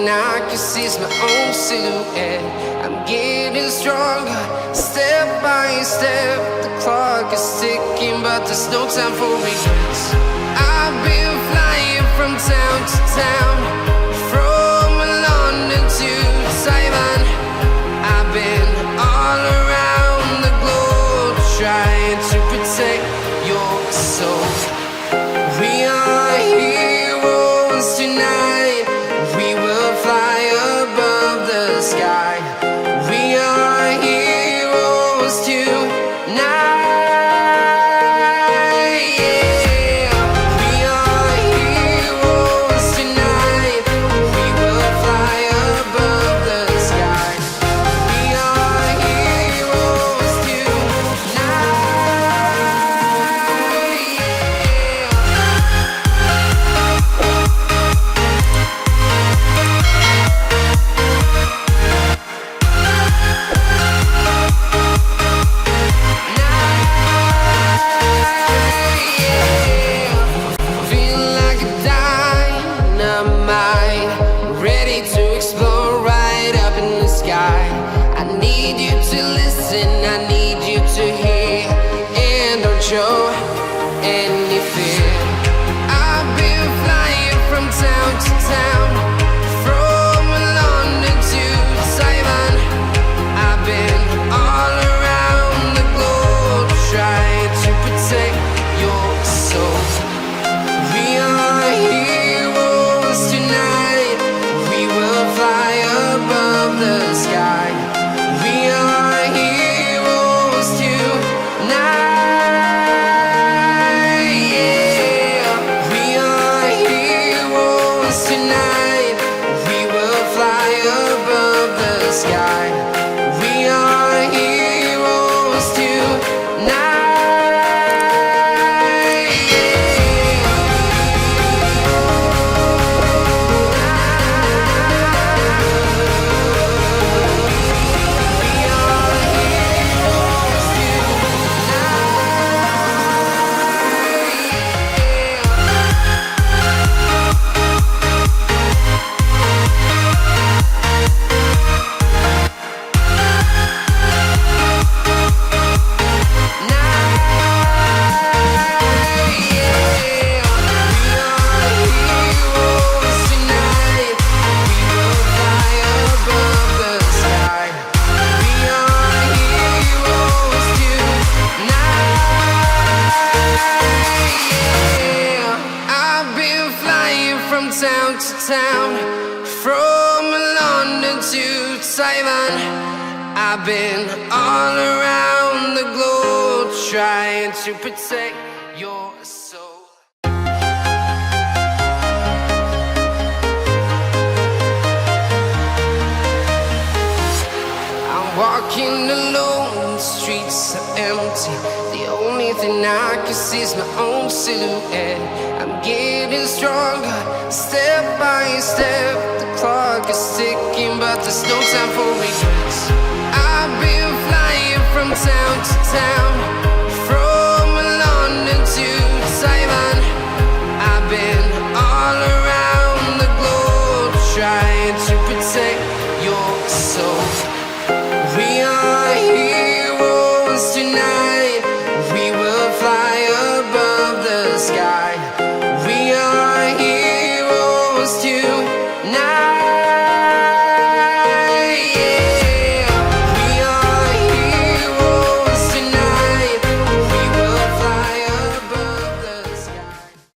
thing I can see is my own silhouette. I'm getting stronger, step by step. The clock is ticking, but there's no time for regrets. I've been flying from town to town, from London to Taiwan. I've been all around the globe, trying to protect your soul. We are heroes tonight. We will fly above the sky. We are heroes tonight. Yeah. We are heroes tonight. We will fly above the sky. We are heroes tonight. Feel like a dynamite, ready to explode right up in the sky. I need you to listen, I need you to hear, and don't show any fear. I've been flying from town to town, from London to Taiwan. I've been all around the globe, trying to protect your soul. We are heroes tonight. We will fly above the sky. We are heroes tonight. Yeah. We are heroes tonight. We will fly above the sky. We are heroes tonight. From town to town, from London to Taiwan. I've been all around the globe, trying to protect your soul. I'm walking alone, the streets are empty. The only thing I can see is my own silhouette. I'm getting stronger, step by step. The clock is ticking, but there's no time for regrets. I've been flying from town to town, from London to Taiwan. I've been all around the globe, trying to protect your soul. We are heroes tonight. We will fly above the sky. We are heroes tonight.